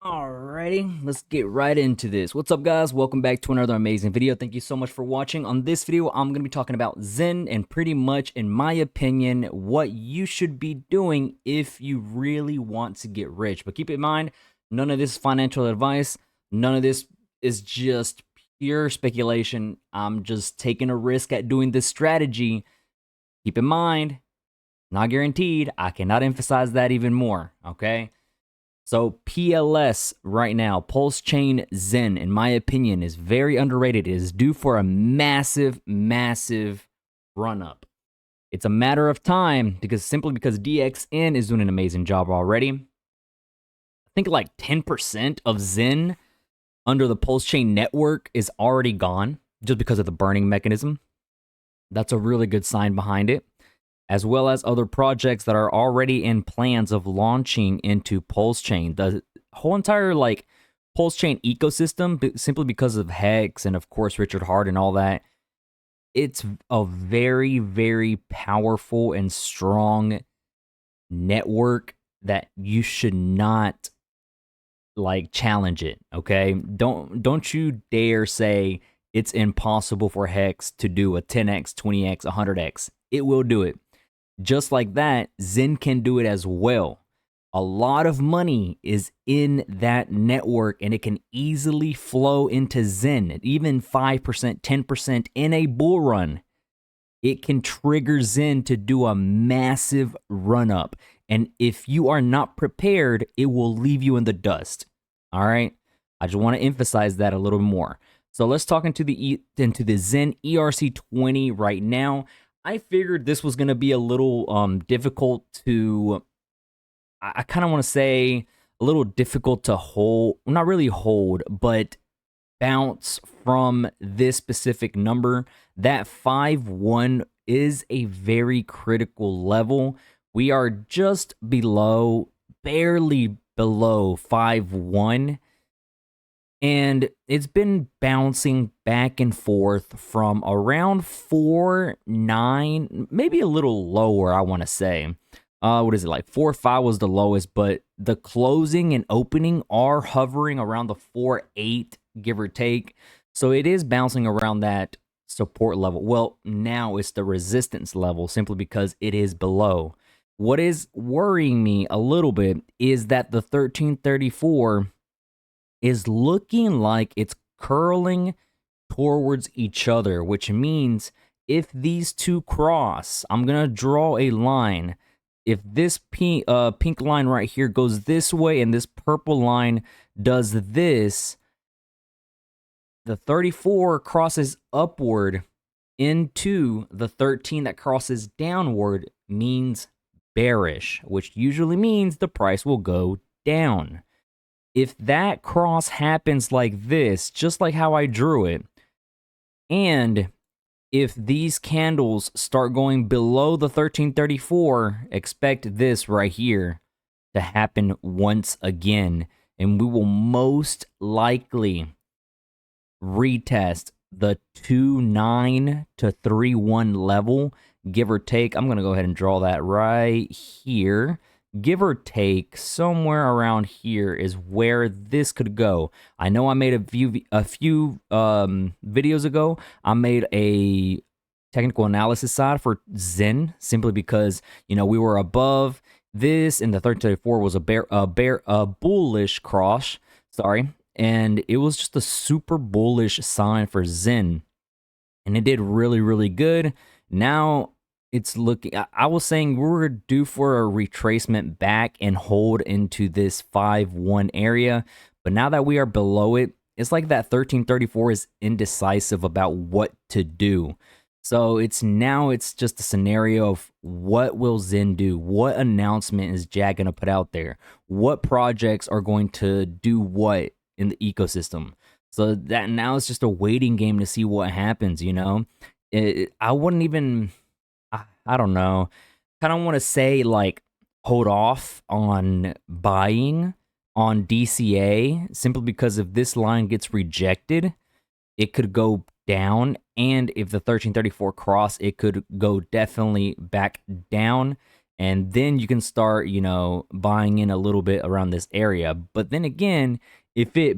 Alrighty, let's get right into this. What's up, guys? Welcome back to another amazing video. Thank you so much for watching. On this video, I'm going to be talking about Zen and pretty much, in my opinion, what you should be doing if you really want to get rich. But keep in mind, none of this is financial advice. None of this is just pure speculation. I'm just taking a risk at doing this strategy. Keep in mind, not guaranteed. I cannot emphasize that even more, okay? So PLS right now, Pulse Chain Zen, in my opinion, is very underrated. It is due for a massive, massive run up. It's a matter of time simply because DXN is doing an amazing job already. I think like 10% of Zen under the Pulse Chain network is already gone just because of the burning mechanism. That's a really good sign behind it, as well as other projects that are already in plans of launching into Pulse Chain. The whole entire Pulse Chain ecosystem, simply because of Hex and of course Richard Hart and all that, it's a very, very powerful and strong network that you should not challenge it. Okay, don't you dare say it's impossible for Hex to do a 10x, 20x, 100x. It will do it. Just like that, Zen can do it as well. A lot of money is in that network and it can easily flow into Zen. Even 5%, 10% in a bull run, it can trigger Zen to do a massive run up. And if you are not prepared, it will leave you in the dust. All right? I just want to emphasize that a little more. So let's talk into the Zen ERC20 right now. I figured this was going to be a little difficult to, I kind of want to say a little difficult to hold, not really hold, but bounce from this specific number. That 5-1 is a very critical level. We are just below, barely below 5-1. And it's been bouncing back and forth from around 4.9, maybe a little lower, I want to say. What is it, like 4.5 was the lowest, but the closing and opening are hovering around the 4.8, give or take. So it is bouncing around that support level. Well, now it's the resistance level simply because it is below. What is worrying me a little bit is that the 1334 is looking like it's curling towards each other, which means if these two cross, I'm going to draw a line. If this pink line right here goes this way and this purple line does this, the 34 crosses upward into the 13 that crosses downward means bearish, which usually means the price will go down. If that cross happens like this, just like how I drew it, and if these candles start going below the 1334, expect this right here to happen once again, and we will most likely retest the 2.9 to 3.1 level, give or take. I'm going to go ahead and draw that right here. Give or take, somewhere around here is where this could go. I know I made a few videos ago. I made a technical analysis side for Zen simply because we were above this, and the 1334 was a bullish cross. Sorry, and it was just a super bullish sign for Zen, and it did really, really good. Now it's looking, I was saying we were due for a retracement back and hold into this 5-1 area, but now that we are below it, it's like that 1334 is indecisive about what to do. So it's just a scenario of what will Zen do? What announcement is Jack going to put out there? What projects are going to do what in the ecosystem? So that now it's just a waiting game to see what happens, I wouldn't even, I don't know. Kind of want to say hold off on buying on DCA simply because if this line gets rejected, it could go down, and if the 1334 cross, it could go definitely back down. and then you can start, you know, buying in a little bit around this area. But then again, if it,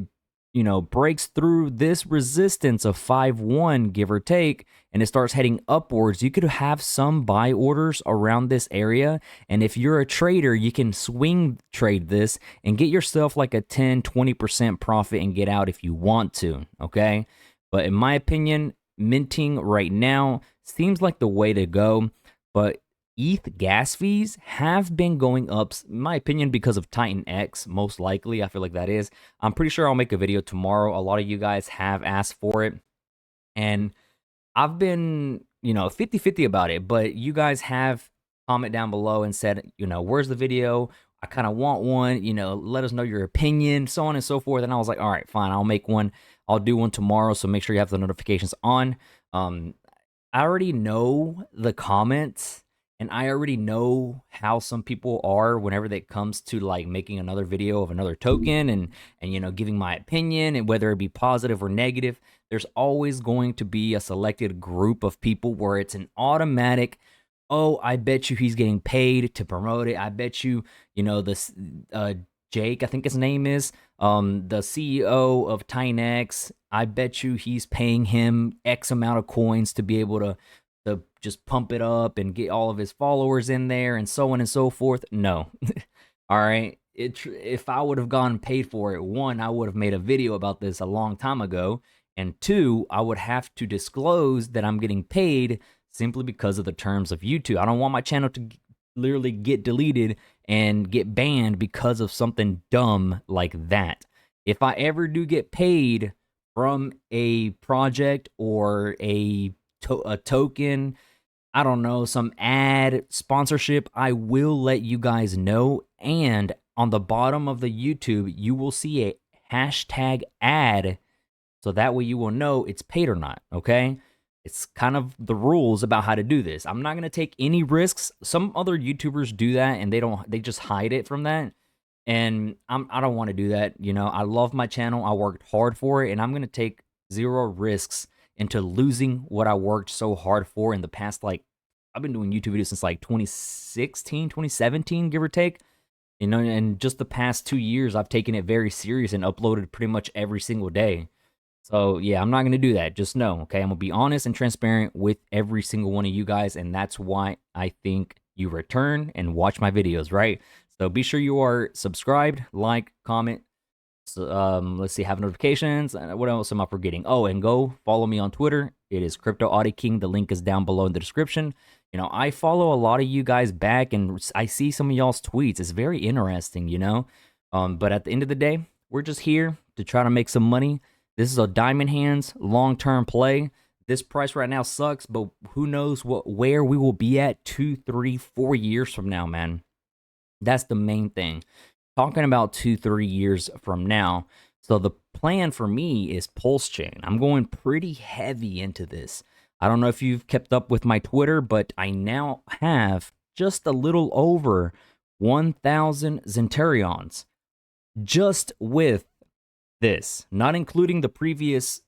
you know, breaks through this resistance of 5-1, give or take, and it starts heading upwards, you could have some buy orders around this area. And if you're a trader, you can swing trade this and get yourself like a 10-20% profit and get out if you want to. Okay. But in my opinion, minting right now seems like the way to go. But ETH gas fees have been going up, in my opinion, because of Titan X, most likely. I feel like that is. I'm pretty sure I'll make a video tomorrow. A lot of you guys have asked for it. And I've been, you know, 50-50 about it. But you guys have comment down below and said, you know, where's the video? I kind of want one. You know, let us know your opinion, so on and so forth. And I was like, all right, fine. I'll make one. I'll do one tomorrow. So make sure you have the notifications on. I already know the comments, and I already know how some people are whenever it comes to like making another video of another token and you know, giving my opinion, and whether it be positive or negative, there's always going to be a selected group of people where it's an automatic, oh, I bet you he's getting paid to promote it. I bet you, you know, this Jake, I think his name is, the CEO of Tinex, I bet you he's paying him X amount of coins to be able to just pump it up and get all of his followers in there and so on and so forth. No. All right. If I would have gone paid for it, one, I would have made a video about this a long time ago. And two, I would have to disclose that I'm getting paid simply because of the terms of YouTube. I don't want my channel to literally get deleted and get banned because of something dumb like that. If I ever do get paid from a project or a token, I don't know, some ad sponsorship, I will let you guys know. And on the bottom of the YouTube, you will see a hashtag ad, so that way you will know it's paid or not, okay? It's kind of the rules about how to do this. I'm not going to take any risks. Some other YouTubers do that and they just hide it from that. And I don't want to do that. You know, I love my channel. I worked hard for it, and I'm going to take zero risks into losing what I worked so hard for in the past. Like, I've been doing YouTube videos since like 2016, 2017, give or take. You know, and just the past 2 years, I've taken it very serious and uploaded pretty much every single day. So yeah, I'm not going to do that. Just know, okay? I'm going to be honest and transparent with every single one of you guys, and that's why I think you return and watch my videos, right? So be sure you are subscribed, like, comment. So, let's see, have notifications. What else am I forgetting? Oh, and go follow me on Twitter. It is CryptoAudiKing. The link is down below in the description. You know, I follow a lot of you guys back, and I see some of y'all's tweets. It's very interesting, you know? But at the end of the day, we're just here to try to make some money. This is a diamond hands long-term play. This price right now sucks, but who knows where we will be at 2, 3, 4 years from now, man. That's the main thing. Talking about 2, 3 years from now. So the plan for me is Pulse Chain. I'm going pretty heavy into this. I don't know if you've kept up with my Twitter, but I now have just a little over 1,000 Zenterions just with this, not including the previous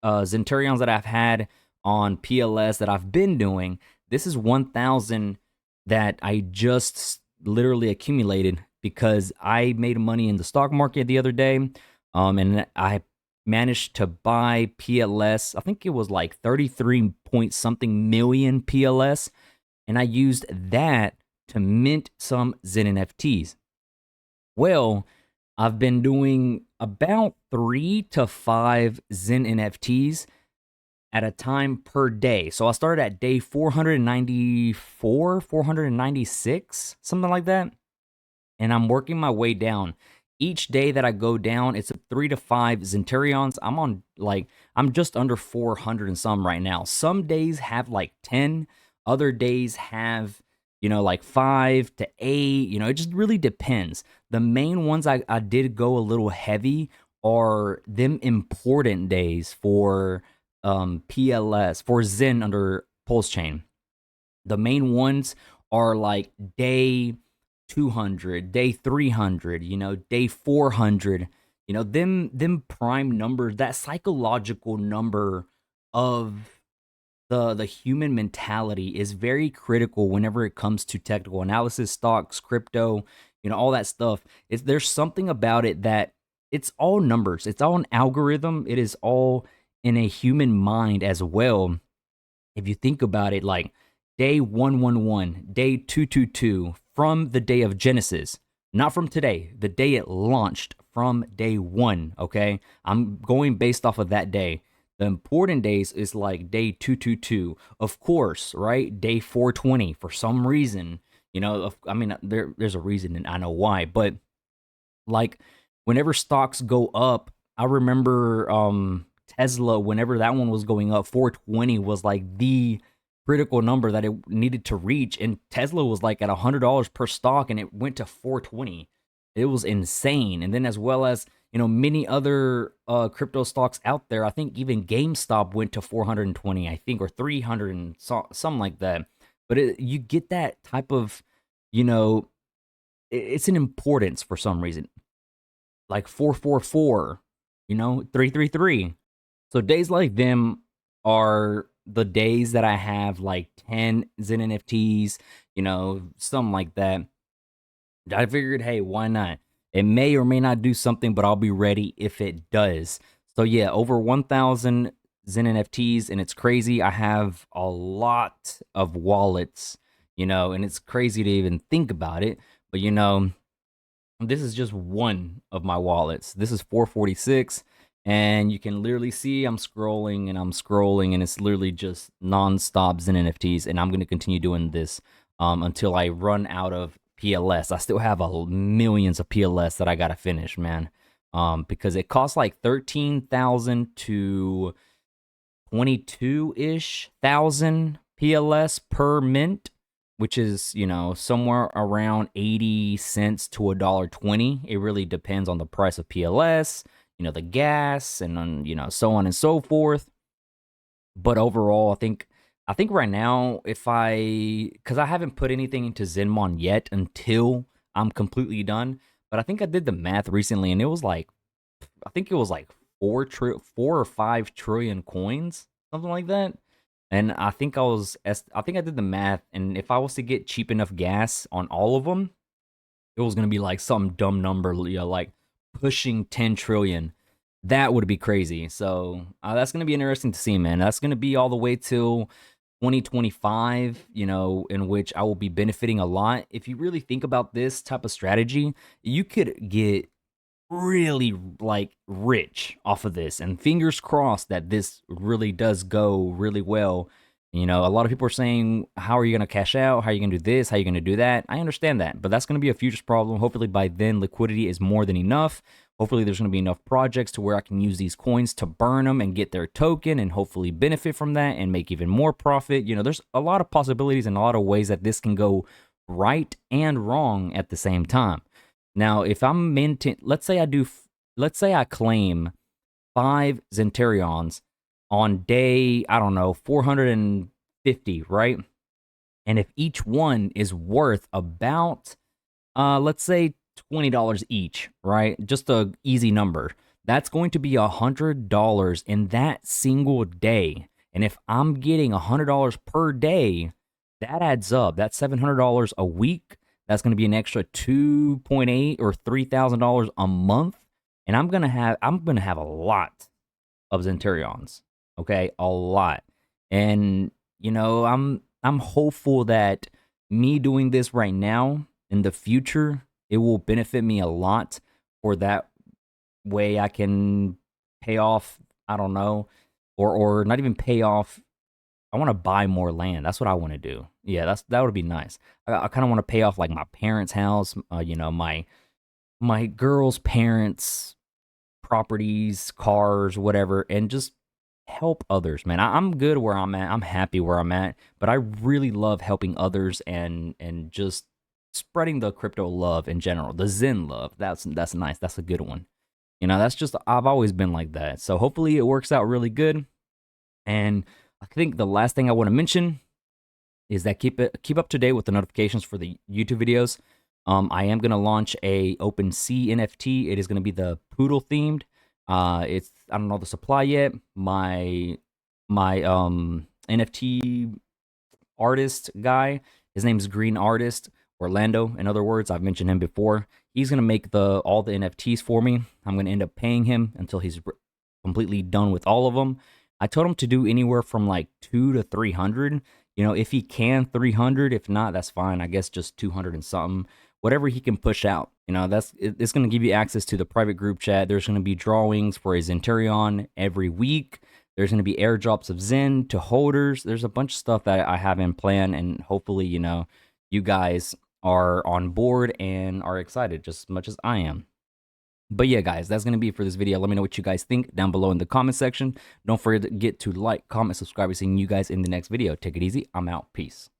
Zenterions that I've had on PLS that I've been doing. This is 1,000 that I just literally accumulated because I made money in the stock market the other day, and I managed to buy PLS. I think it was like 33 point something million PLS, and I used that to mint some Zen NFTs. Well, I've been doing about 3 to 5 Zen NFTs at a time per day. So I started at day 494, 496, something like that. And I'm working my way down. Each day that I go down, it's 3 to 5 Zenterions. I'm just under 400 and some right now. Some days have like 10, other days have, you know, like 5 to 8, you know, it just really depends. The main ones I did go a little heavy are them important days for PLS, for Zen under Pulse Chain. The main ones are like day 200, day 300, you know, day 400, you know, them prime numbers, that psychological number of the human mentality is very critical whenever it comes to technical analysis, stocks, crypto, all that stuff. There's something about it that it's all numbers. It's all an algorithm. It is all in a human mind as well. If you think about it, like day 111, day 222, from the day of Genesis, not from today, the day it launched, from day one, okay? I'm going based off of that day. The important days is like day 222, of course, right? Day 420 for some reason. I mean, there's a reason and I know why, but like whenever stocks go up, I remember Tesla, whenever that one was going up, 420 was like the critical number that it needed to reach, and Tesla was like at $100 per stock, and it went to 420. It was insane. And then as well as many other crypto stocks out there, I think even GameStop went to 420, I think, or 300 and something like that. But you get that type of, it's an importance for some reason, like 444, 333. So days like them are the days that I have like 10 Zen NFTs, something like that. I figured, hey, why not? It may or may not do something, but I'll be ready if it does. So yeah, over 1,000 Zen NFTs, and it's crazy. I have a lot of wallets, and it's crazy to even think about it. But this is just one of my wallets. This is 446, and you can literally see I'm scrolling and I'm scrolling, and it's literally just nonstop Zen NFTs, and I'm going to continue doing this until I run out of PLS. I still have millions of PLS that I got to finish, man, because it costs like 13,000 to 22-ish thousand PLS per mint, which is, somewhere around 80 cents to $1.20. It really depends on the price of PLS, the gas, and on, so on and so forth. But overall, I think right now, because I haven't put anything into Zenmon yet until I'm completely done, but I think I did the math recently, and it was like, I think it was like 4 or 5 trillion coins, something like that. And I think I did the math, and if I was to get cheap enough gas on all of them, it was gonna be like some dumb number, like pushing 10 trillion. That would be crazy. So that's gonna be interesting to see, man. That's gonna be all the way till 2025, in which I will be benefiting a lot. If you really think about this type of strategy, you could get really like rich off of this, and fingers crossed that this really does go really well. A lot of people are saying, how are you going to cash out? How are you going to do this? How are you going to do that? I understand that, but that's going to be a futures problem. Hopefully by then liquidity is more than enough. Hopefully there's going to be enough projects to where I can use these coins to burn them and get their token and hopefully benefit from that and make even more profit. There's a lot of possibilities and a lot of ways that this can go right and wrong at the same time. Now, if I'm let's say I claim 5 Zenterions on day, I don't know, 450, right? And if each one is worth about, let's say $20 each, right? Just a easy number. That's going to be $100 in that single day. And if I'm getting $100 per day, that adds up. That's $700 a week. That's going to be an extra $2.8 or $3,000 a month, and I'm gonna have a lot of Zenterions. Okay, a lot, and I'm hopeful that me doing this right now in the future, it will benefit me a lot. For that way, I can pay off. I don't know, or not even pay off. I want to buy more land. That's what I want to do. Yeah, that would be nice. I kind of want to pay off like my parents' house, my girl's parents' properties, cars, whatever, and just help others, man. I'm good where I'm at. I'm happy where I'm at, but I really love helping others and just spreading the crypto love in general, the Zen love. That's nice. That's a good one. That's just, I've always been like that. So hopefully it works out really good. And I think the last thing I want to mention is that keep up to date with the notifications for the YouTube videos. I am gonna launch a OpenSea NFT. It is gonna be the poodle themed. I don't know the supply yet. My NFT artist guy. His name's Green Artist Orlando. In other words, I've mentioned him before. He's gonna make all the NFTs for me. I'm gonna end up paying him until he's completely done with all of them. I told him to do anywhere from like 2 to 300. You know, if he can 300, if not, that's fine. I guess just 200 and something. Whatever he can push out. You know, it's going to give you access to the private group chat. There's going to be drawings for a Zenturion every week. There's going to be airdrops of Zen to holders. There's a bunch of stuff that I have in plan, and hopefully, you know, you guys are on board and are excited just as much as I am. But yeah, guys, that's going to be it for this video. Let me know what you guys think down below in the comment section. Don't forget to like, comment, subscribe. Seeing you guys in the next video. Take it easy. I'm out. Peace.